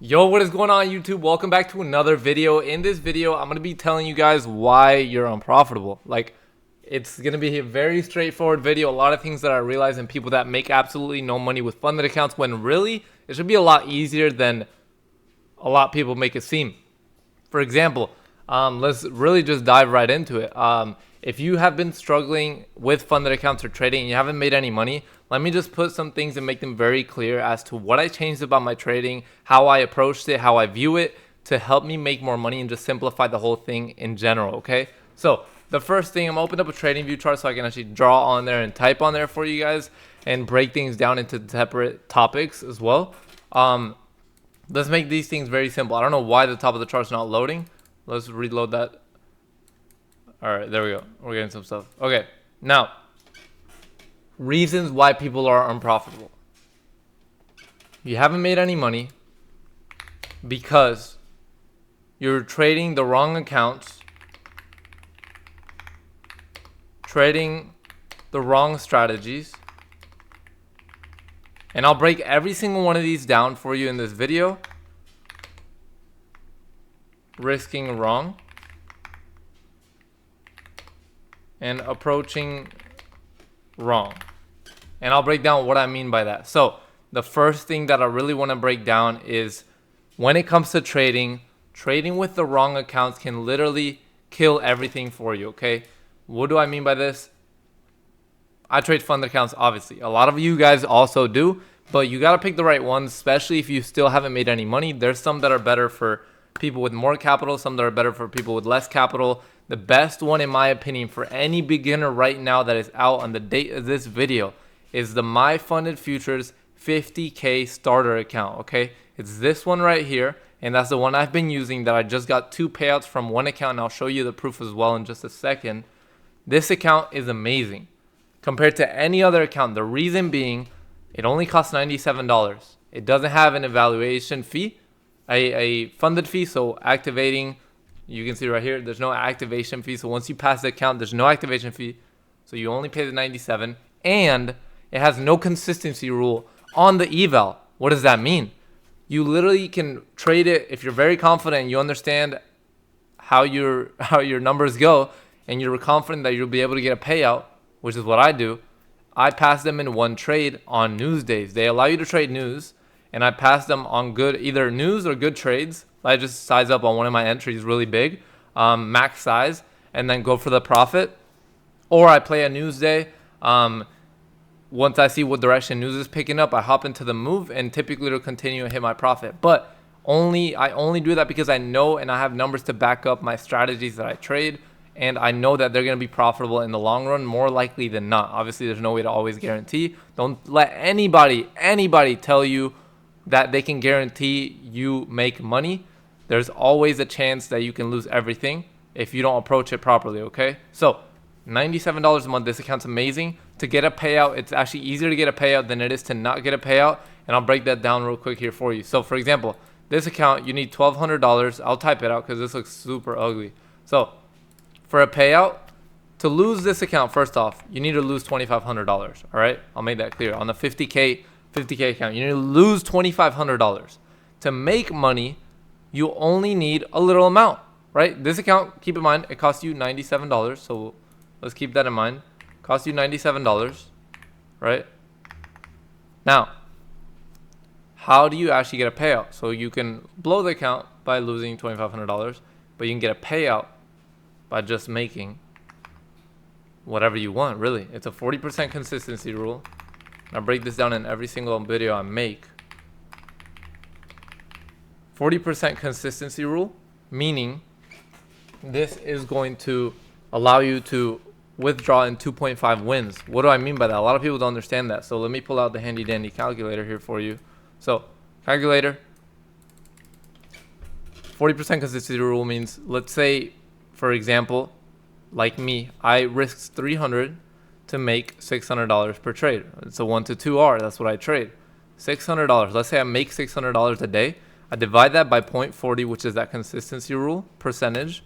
Yo, what is going on YouTube? Welcome back to another video. In this video, I'm going to be telling you guys why you're unprofitable. It's going to be a very straightforward video. A lot of things that I realize in people that make absolutely no money with funded accounts, when really it should be a lot easier than a lot of people make it seem. For example, let's really just dive right into it. If you have been struggling with funded accounts or trading and you haven't made any money, let me just put some things and make them very clear as to what I changed about my trading, how I approached it, how I view it to help me make more money and just simplify the whole thing in general, okay? So the first thing, I'm gonna open up a trading view chart so I can actually draw on there and type on there for you guys and break things down into separate topics as well. Let's make these things very simple. I don't know why the top of the chart's not loading. Let's reload that. All right, there we go. We're getting some stuff. Okay, now, reasons why people are unprofitable. You haven't made any money because you're trading the wrong accounts, trading the wrong strategies, and I'll break every single one of these down for you in this video. Risking wrong and approaching wrong. And I'll break down what I mean by that. So the first thing that I really want to break down is when it comes to trading with the wrong accounts can literally kill everything for you, okay? What do I mean by this? I trade funded accounts, obviously. A lot of you guys also do, but you got to pick the right ones, especially if you still haven't made any money. There's some that are better for people with more capital, some that are better for people with less capital. The best one, in my opinion, for any beginner right now that is out on the date of this video is the My Funded Futures 50K starter account, okay? It's this one right here, and that's the one I've been using that I just got 2 payouts from one account, and I'll show you the proof as well in just a second. This account is amazing compared to any other account. The reason being, it only costs $97. It doesn't have an evaluation fee, a funded fee, so activating, you can see right here, there's no activation fee. So once you pass the account, there's no activation fee. So you only pay the 97, and it has no consistency rule on the eval. What does that mean? You literally can trade it if you're very confident and you understand how your numbers go, and you're confident that you'll be able to get a payout, which is what I do. I pass them in one trade on news days. They allow you to trade news, and I pass them on good, either news or good trades. I just size up on one of my entries really big, max size, and then go for the profit. Or I play a news day. Once I see what direction news is picking up, I hop into the move, and typically it'll continue and hit my profit. But I only do that because I know and I have numbers to back up my strategies that I trade, and I know that they're going to be profitable in the long run, more likely than not. Obviously, there's no way to always guarantee. Don't let anybody tell you that they can guarantee you make money. There's always a chance that you can lose everything if you don't approach it properly, okay? So $97 a month, this account's amazing. To get a payout, it's actually easier to get a payout than it is to not get a payout, and I'll break that down real quick here for you. So for example, this account, you need $1,200. I'll type it out because this looks super ugly. So for a payout, to lose this account, first off, you need to lose $2,500, all right? I'll make that clear. On the 50K account, you need to lose $2,500. To make money, you only need a little amount, right? This account, keep in mind, it costs you $97. So let's keep that in mind. Costs you $97, right? Now, how do you actually get a payout? So you can blow the account by losing $2,500, but you can get a payout by just making whatever you want, really. It's a 40% consistency rule. I'll break this down in every single video I make. 40% consistency rule, meaning this is going to allow you to withdraw in 2.5 wins. What do I mean by that? A lot of people don't understand that. So let me pull out the handy dandy calculator here for you. So calculator, 40% consistency rule means, let's say, for example, like me, I risked 300 to make $600 per trade. It's a 1 to 2R. That's what I trade. $600. Let's say I make $600 a day. I divide that by 0.40, which is that consistency rule percentage.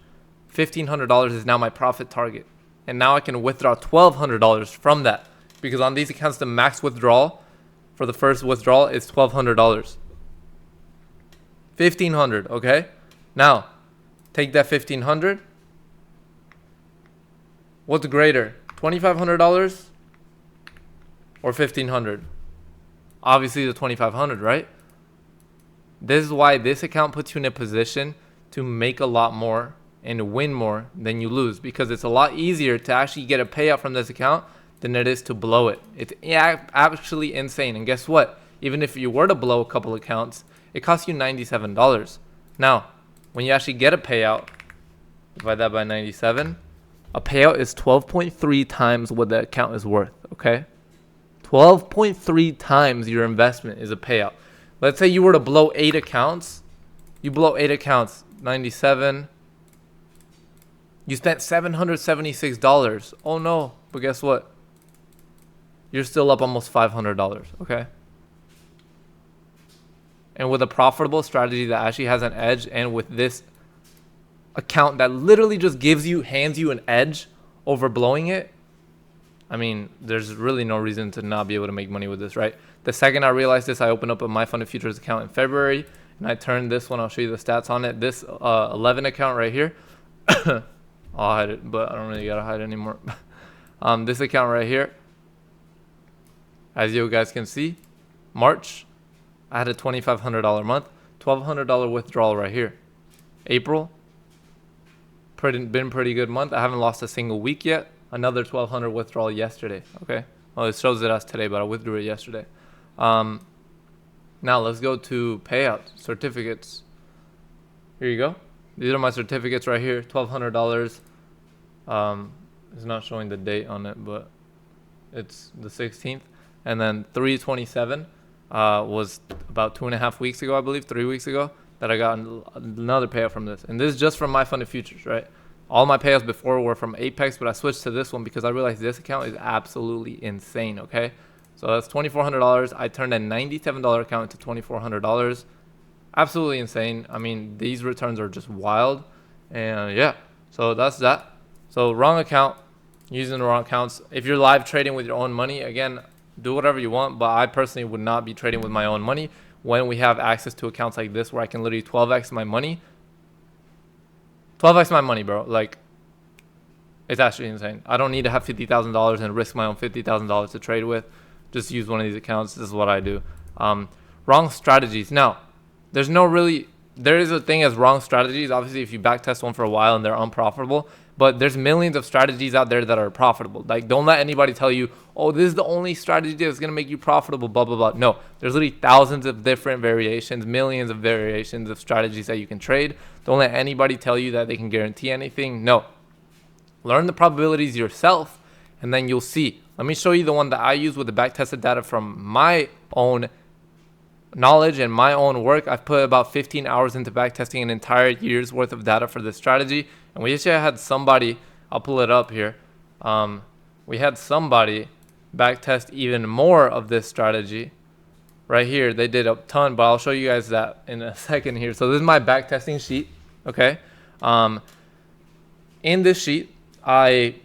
$1,500 is now my profit target. And now I can withdraw $1,200 from that, because on these accounts, the max withdrawal for the first withdrawal is $1,200. $1,500, okay? Now, take that $1,500. What's greater, $2,500 or $1,500? Obviously the $2,500, right? This is why this account puts you in a position to make a lot more and win more than you lose, because it's a lot easier to actually get a payout from this account than it is to blow it. It's actually insane. And guess what? Even if you were to blow a couple accounts, it costs you $97. Now, when you actually get a payout, divide that by 97, a payout is 12.3 times what the account is worth, okay? 12.3 times your investment is a payout. Let's say you were to blow 8 accounts. You blow 8 accounts, 97. You spent $776. Oh no, but guess what? You're still up almost $500, okay? And with a profitable strategy that actually has an edge, and with this account that literally just hands you an edge over blowing it, I mean, there's really no reason to not be able to make money with this, right? The second I realized this, I opened up a My Funded Futures account in February, and I turned this one. I'll show you the stats on it. This 11 account right here. I'll hide it, but I don't really gotta hide it anymore. This account right here, as you guys can see, March, I had a $2,500 month, $1,200 withdrawal right here. April, been pretty good month. I haven't lost a single week yet. Another $1,200 withdrawal yesterday. Okay, well, it shows it as today, but I withdrew it yesterday. Now let's go to payout certificates. Here you go. These are my certificates right here. $1,200. It's not showing the date on it, but it's the 16th. And then 3/27 was about 2.5 weeks ago, I believe, 3 weeks ago, that I got another payout from this. And this is just from My Funded Futures, right? All my payouts before were from Apex, but I switched to this one because I realized this account is absolutely insane, okay? So that's $2,400. I turned a $97 account into $2,400. Absolutely insane. I mean, these returns are just wild. And yeah, so that's that. So wrong account, using the wrong accounts. If you're live trading with your own money, again, do whatever you want, but I personally would not be trading with my own money when we have access to accounts like this where I can literally 12x my money. 12x my money, bro. Like, it's actually insane. I don't need to have $50,000 and risk my own $50,000 to trade with. Just use one of these accounts. This is what I do. Wrong strategies. Now, there is a thing as wrong strategies. Obviously, if you backtest one for a while and they're unprofitable, but there's millions of strategies out there that are profitable. Like, don't let anybody tell you, oh, this is the only strategy that's going to make you profitable, blah, blah, blah. No, there's literally thousands of different variations, millions of variations of strategies that you can trade. Don't let anybody tell you that they can guarantee anything. No. Learn the probabilities yourself, and then you'll see. Let me show you the one that I use with the backtested data from my own knowledge and my own work. I've put about 15 hours into backtesting an entire year's worth of data for this strategy. And we actually had somebody, I'll pull it up here. We had somebody backtest even more of this strategy right here. They did a ton, but I'll show you guys that in a second here. So this is my backtesting sheet, okay? In this sheet, I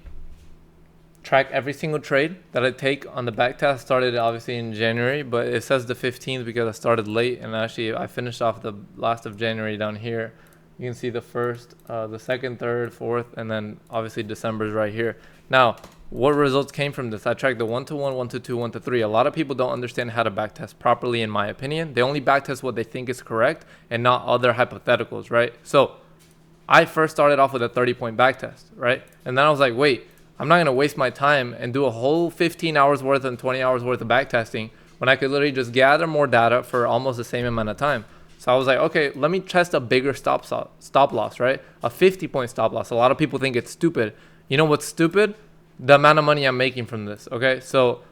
track every single trade that I take on the backtest. Started obviously in January, but it says the 15th because I started late, and actually I finished off the last of January down here. You can see the first, the second, third, fourth, and then obviously December's right here. Now, what results came from this? I tracked the 1-to-1, 1-to-2, 1-to-3. A lot of people don't understand how to backtest properly, in my opinion. They only backtest what they think is correct and not other hypotheticals, right? So I first started off with a 30-point backtest, right? And then I was like, wait, I'm not going to waste my time and do a whole 15 hours worth and 20 hours worth of backtesting when I could literally just gather more data for almost the same amount of time. So I was like, okay, let me test a bigger stop loss, right? A 50-point stop loss. A lot of people think it's stupid. You know what's stupid? The amount of money I'm making from this, okay? So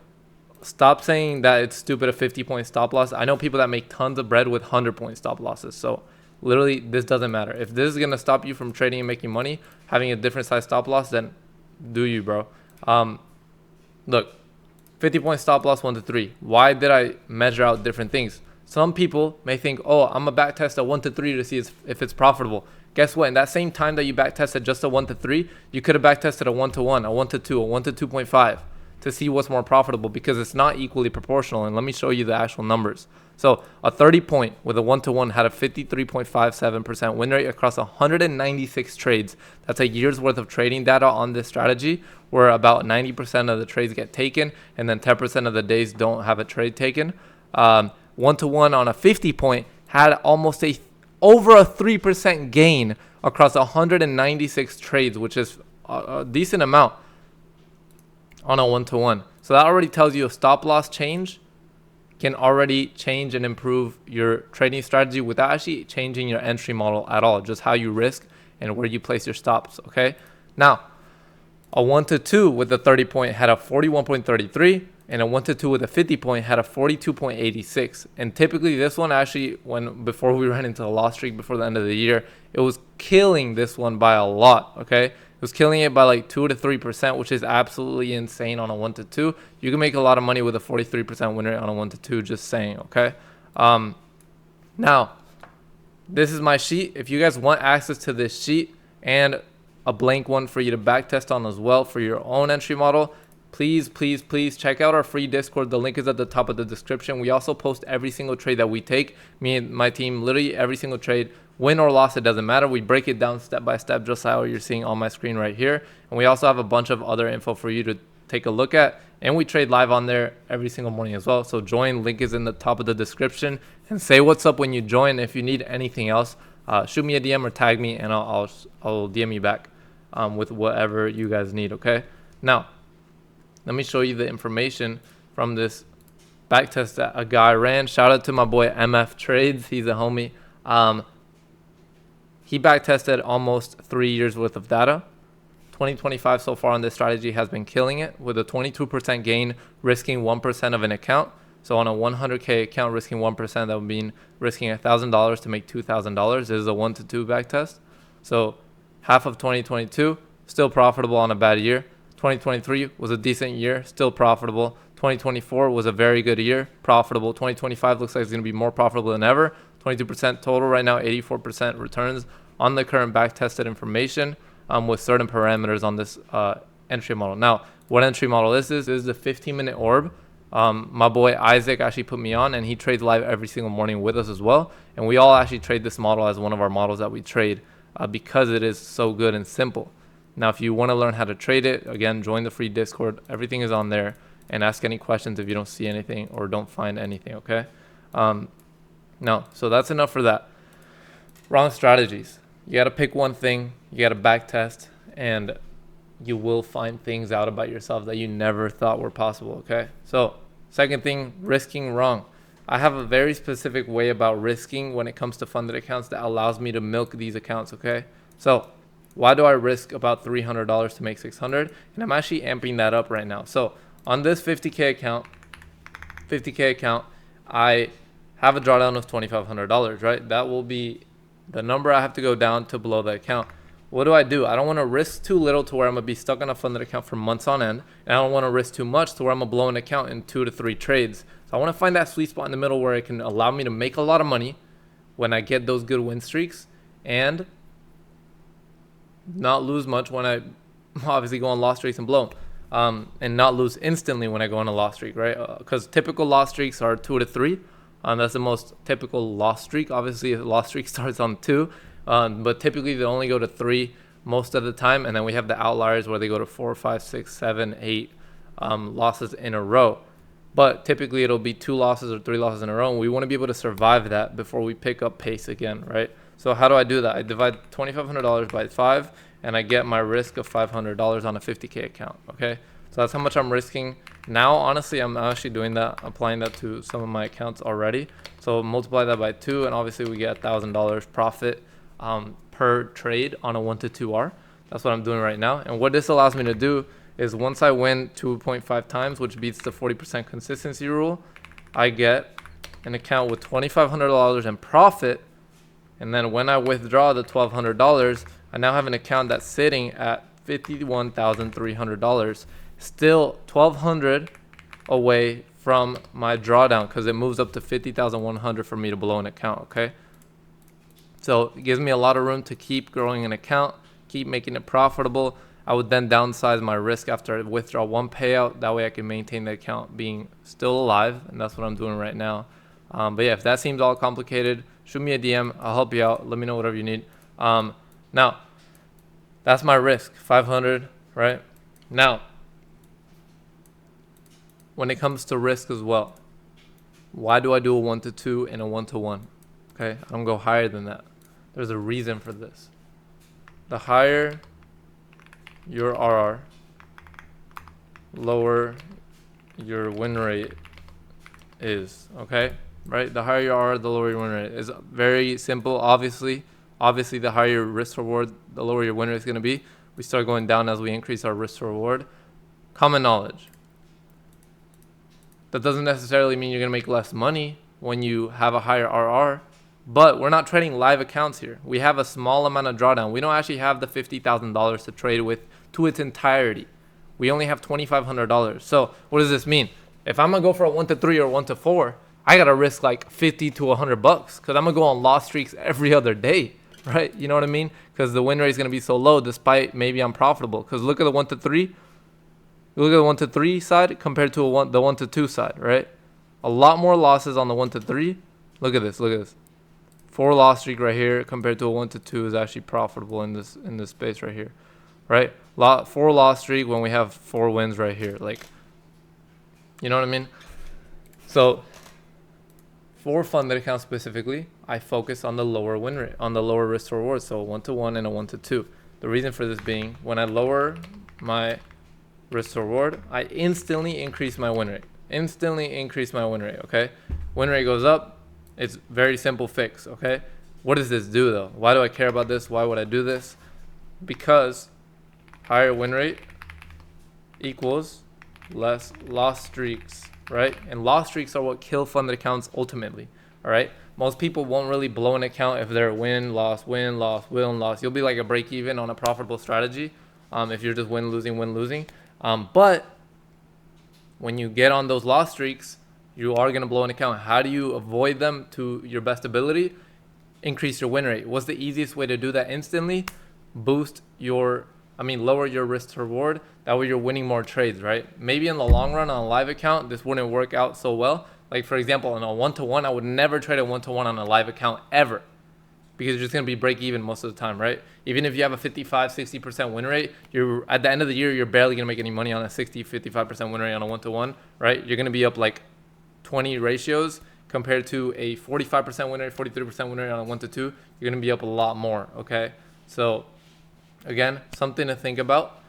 stop saying that it's stupid, a 50-point stop loss. I know people that make tons of bread with 100-point stop losses. So literally, this doesn't matter. If this is going to stop you from trading and making money, having a different size stop loss, then do you, bro? Look, 50-point stop loss, 1-to-3. Why did I measure out different things? Some people may think, oh, I'm going to backtest a 1-to-3 to see if it's profitable. Guess what? In that same time that you backtested just a 1-to-3, you could have backtested a 1-to-1, a 1-to-2, a 1-to-2.5 to see what's more profitable, because it's not equally proportional. And let me show you the actual numbers. So a 30 point with a 1-to-1 had a 53.57% win rate across 196 trades. That's a year's worth of trading data on this strategy, where about 90% of the trades get taken and then 10% of the days don't have a trade taken. 1-to-1 on a 50 point had almost over a 3% gain across 196 trades, which is a decent amount on a 1-to-1. So that already tells you a stop loss change can already change and improve your trading strategy without actually changing your entry model at all, just how you risk and where you place your stops. Okay, now a 1-to-2 with a 30 point had a 41.33, and a 1-to-2 with a 50 point had a 42.86. And typically this one actually, before we ran into a loss streak before the end of the year, it was killing this one by a lot. Okay, it was killing it by like 2 to 3%, which is absolutely insane on a 1-to-2. You can make a lot of money with a 43% win rate on a 1-to-2, just saying. Okay, now this is my sheet. If you guys want access to this sheet and a blank one for you to backtest on as well for your own entry model, please check out our free Discord. The link is at the top of the description. We also post every single trade that we take. Me and my team, literally every single trade, win or loss, it doesn't matter. We break it down step by step, just how you're seeing on my screen right here. And we also have a bunch of other info for you to take a look at. And we trade live on there every single morning as well. So join, link is in the top of the description. And say what's up when you join. If you need anything else, shoot me a DM or tag me, and I'll DM you back with whatever you guys need. Okay, now let me show you the information from this backtest that a guy ran. Shout out to my boy MF Trades. He's a homie. He backtested almost 3 years worth of data. 2025 so far on this strategy has been killing it with a 22% gain, risking 1% of an account. So on a 100K account, risking 1%, that would mean risking $1,000 to make $2,000. This is a 1-to-2 backtest. So half of 2022, still profitable on a bad year. 2023 was a decent year, still profitable. 2024 was a very good year, profitable. 2025 looks like it's going to be more profitable than ever. 22% total right now, 84% returns on the current backtested information with certain parameters on this entry model. Now, what entry model is this? This is the 15-minute orb. My boy Isaac actually put me on, and he trades live every single morning with us as well. And we all actually trade this model as one of our models that we trade because it is so good and simple. Now, if you want to learn how to trade it, again, join the free Discord. Everything is on there, and ask any questions if you don't see anything or don't find anything, okay? No, so that's enough for that. Wrong strategies. You got to pick one thing, you got to backtest, and you will find things out about yourself that you never thought were possible, okay? So, second thing, risking wrong. I have a very specific way about risking when it comes to funded accounts that allows me to milk these accounts, okay? So, why do I risk about $300 to make $600? And I'm actually amping that up right now. So on this 50K account, I have a drawdown of $2,500, right? That will be the number I have to go down to below the account. What do? I don't want to risk too little to where I'm going to be stuck on a funded account for months on end. And I don't want to risk too much to where I'm going to blow an account in 2 to 3 trades. So I want to find that sweet spot in the middle where it can allow me to make a lot of money when I get those good win streaks, and not lose much when I obviously go on loss streaks and blow, and not lose instantly when I go on a loss streak, right? Because typical loss streaks are 2 to 3. That's the most typical loss streak. Obviously, a loss streak starts on 2, but typically they only go to 3 most of the time, and then we have the outliers where they go to 4, 5, 6, 7, 8 losses in a row. But typically it'll be 2 losses or 3 losses in a row, and we want to be able to survive that before we pick up pace again, right? So how do I do that? I divide $2,500 by 5, and I get my risk of $500 on a 50K account, okay? So that's how much I'm risking. Now, honestly, I'm actually doing that, applying that to some of my accounts already. So multiply that by 2, and obviously we get $1,000 profit per trade on a 1-to-2R. That's what I'm doing right now. And what this allows me to do is once I win 2.5 times, which beats the 40% consistency rule, I get an account with $2,500 in profit. And then when I withdraw the $1,200, I now have an account that's sitting at $51,300, still $1,200 away from my drawdown, because it moves up to $50,100 for me to blow an account, okay? So it gives me a lot of room to keep growing an account, keep making it profitable. I would then downsize my risk after I withdraw one payout. That way I can maintain the account being still alive, and that's what I'm doing right now. But yeah, if that seems all complicated, shoot me a DM. I'll help you out. Let me know whatever you need. Now, that's my risk, 500, right? Now, when it comes to risk as well, why do I do a 1 to 2 and a 1 to 1? Okay, I don't go higher than that. There's a reason for this. The higher your RR, lower your win rate is, okay? Right? The higher your RR, the lower your win rate is. Very simple, obviously. Obviously, the higher your risk reward, the lower your win rate is going to be. We start going down as we increase our risk reward. Common knowledge. That doesn't necessarily mean you're going to make less money when you have a higher RR, but we're not trading live accounts here. We have a small amount of drawdown. We don't actually have the $50,000 to trade with to its entirety. We only have $2,500. So what does this mean? If I'm going to go for a 1 to 3 or 1 to 4, I got to risk like 50 to $100 because I'm going to go on loss streaks every other day, right? You know what I mean? Because the win rate is going to be so low despite maybe I'm profitable. Because look at the 1 to 3. Look at the 1 to 3 side compared to the 1 to 2 side, right? A lot more losses on the 1 to 3. Look at this. Look at this. 4 loss streak right here compared to a 1 to 2 is actually profitable in this space right here, right? 4 loss streak when we have 4 wins right here, like, you know what I mean? So for funded accounts specifically, I focus on the lower win rate, on the lower risk to reward, so a 1 to 1 and a 1 to 2. The reason for this being, when I lower my risk to reward, I instantly increase my win rate. Okay? Win rate goes up. It's very simple fix, okay? What does this do though? Why do I care about this? Why would I do this? Because higher win rate equals less loss streaks, right? And loss streaks are what kill funded accounts ultimately, all right? Most people won't really blow an account if they're win, loss, win, loss, win, loss. You'll be like a break even on a profitable strategy if you're just win, losing. But when you get on those loss streaks, you are going to blow an account. How do you avoid them to your best ability? Increase your win rate. What's the easiest way to do that instantly? Lower your risk to reward. That way you're winning more trades, right? Maybe in the long run on a live account, this wouldn't work out so well. Like for example, on a 1 to 1, I would never trade a 1 to 1 on a live account ever, because you're just going to be break even most of the time, right? Even if you have a 55-60% win rate, you're at the end of the year, you're barely going to make any money on a 60-55% win rate on a 1 to 1, right? You're going to be up like 20 ratios compared to a 45% win rate, 43% win rate on a 1 to 2. You're going to be up a lot more, okay? So again, something to think about.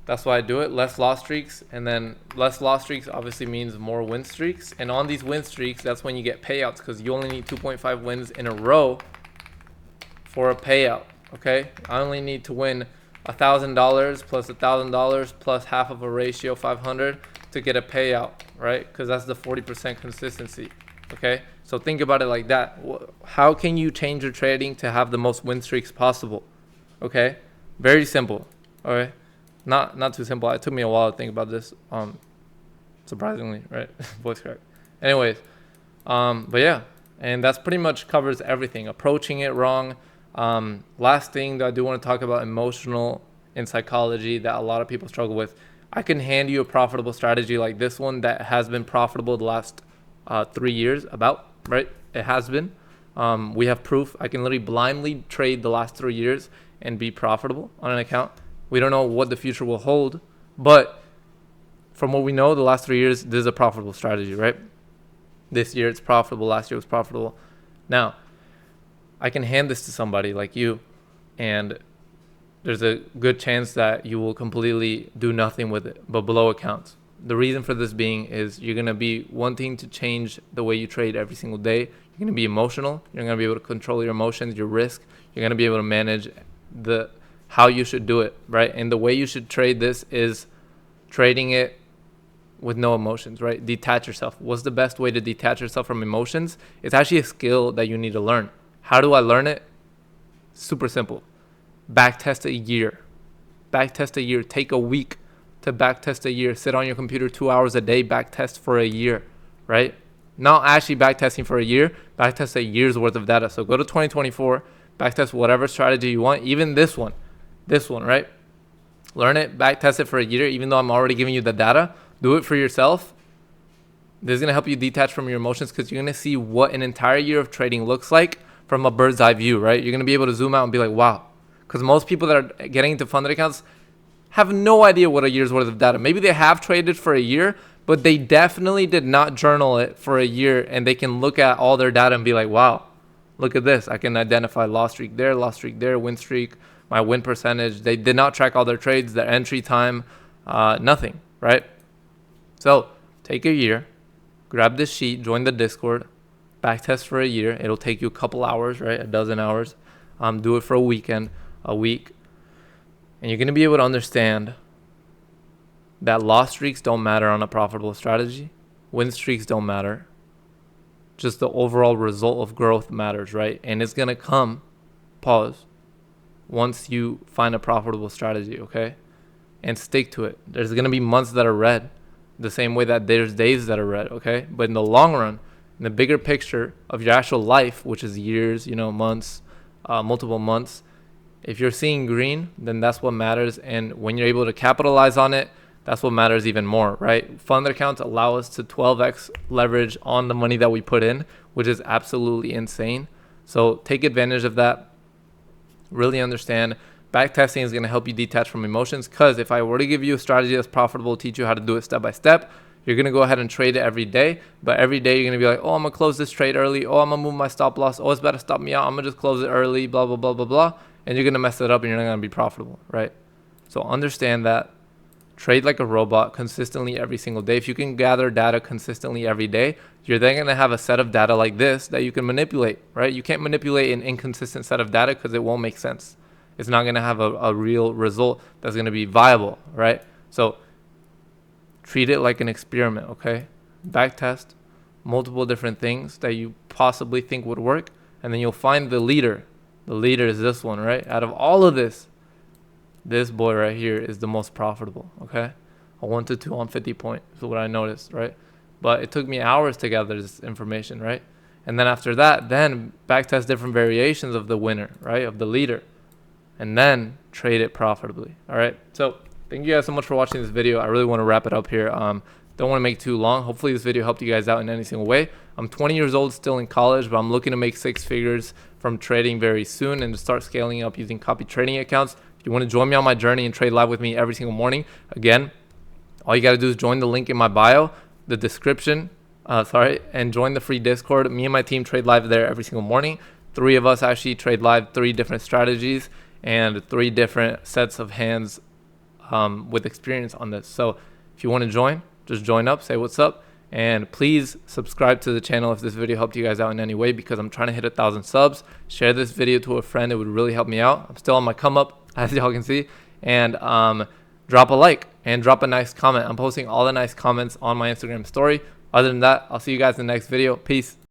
That's why I do it. Less loss streaks, and then less loss streaks obviously means more win streaks. And on these win streaks, that's when you get payouts, because you only need 2.5 wins in a row for a payout. Okay, I only need to win $1,000 plus $1,000 plus half of a ratio, 500, to get a payout, right? Because that's the 40% consistency. Okay, so think about it like that. How can you change your trading to have the most win streaks possible? Okay, very simple. All right, not too simple. It took me a while to think about this. Surprisingly, right? Voice crack. Anyways, but yeah, and that's pretty much covers everything. Approaching it wrong. Last thing that I do want to talk about, emotional and psychology, that a lot of people struggle with. I can hand you a profitable strategy like this one that has been profitable the last 3 years, right? It has been. We have proof. I can literally blindly trade the last 3 years and be profitable on an account. We don't know what the future will hold, but from what we know, the last 3 years, this is a profitable strategy, right? This year it's profitable. Last year was profitable. Now, I can hand this to somebody like you, and there's a good chance that you will completely do nothing with it but blow accounts. The reason for this being is you're going to be wanting to change the way you trade every single day. You're going to be emotional. You're going to be able to control your emotions, your risk. You're going to be able to manage how you should do it, right? And the way you should trade this is trading it with no emotions, right? Detach yourself. What's the best way to detach yourself from emotions? It's actually a skill that you need to learn. How do I learn it? Super simple. Backtest a year. Backtest a year. Take a week to backtest a year. Sit on your computer 2 hours a day, backtest for a year, right? Not actually backtesting for a year, backtest a year's worth of data. So go to 2024, backtest whatever strategy you want, even this one, right? Learn it, backtest it for a year, even though I'm already giving you the data. Do it for yourself. This is going to help you detach from your emotions because you're going to see what an entire year of trading looks like from a bird's eye view, right? You're going to be able to zoom out and be like, wow. Because most people that are getting into funded accounts have no idea what a year's worth of data. Maybe they have traded for a year, but they definitely did not journal it for a year, and they can look at all their data and be like, wow, look at this. I can identify loss streak there, win streak, my win percentage. They did not track all their trades, their entry time, nothing, right? So take a year, grab this sheet, join the Discord, backtest for a year. It'll take you a couple hours, right? A dozen hours. Do it for a week. And you're going to be able to understand that loss streaks don't matter on a profitable strategy. Win streaks don't matter. Just the overall result of growth matters, right? And it's going to come, once you find a profitable strategy, okay? And stick to it. There's going to be months that are red, the same way that there's days that are red, okay? But in the long run, in the bigger picture of your actual life, which is years, months, multiple months, if you're seeing green, then that's what matters. And when you're able to capitalize on it, that's what matters even more, right? Fund accounts allow us to 12x leverage on the money that we put in, which is absolutely insane. So take advantage of that. Really understand. Backtesting is going to help you detach from emotions, because if I were to give you a strategy that's profitable, teach you how to do it step by step, you're going to go ahead and trade it every day. But every day you're going to be like, oh, I'm going to close this trade early. Oh, I'm going to move my stop loss. Oh, it's about to stop me out. I'm going to just close it early, blah, blah, blah, blah, blah. And you're going to mess it up and you're not going to be profitable, right? So understand that. Trade like a robot consistently every single day. If you can gather data consistently every day, you're then going to have a set of data like this that you can manipulate, right? You can't manipulate an inconsistent set of data because it won't make sense. It's not going to have a real result that's going to be viable, right? So treat it like an experiment, okay? Backtest multiple different things that you possibly think would work, and then you'll find the leader. The leader is this one, right? Out of all of this boy right here is the most profitable, okay? A 1 to 2 on 50 point is what I noticed, right? But it took me hours to gather this information, right? And then after that, then backtest different variations of the winner, right? Of the leader. And then trade it profitably, all right? So thank you guys so much for watching this video. I really want to wrap it up here. Don't want to make it too long. Hopefully this video helped you guys out in any single way. I'm 20 years old, still in college, but I'm looking to make 6 figures from trading very soon and to start scaling up using copy trading accounts. If you want to join me on my journey and trade live with me every single morning, again, all you got to do is join the link in my bio, the description, and join the free Discord. Me and my team trade live there every single morning. 3 of us actually trade live 3 different strategies and 3 different sets of hands with experience on this. So if you want to join, just join up, say what's up, and please subscribe to the channel if this video helped you guys out in any way, because I'm trying to hit 1,000 subs. Share this video to a friend. It would really help me out. I'm still on my come up, as y'all can see. And drop a like and drop a nice comment. I'm posting all the nice comments on my Instagram story. Other than that, I'll see you guys in the next video. Peace.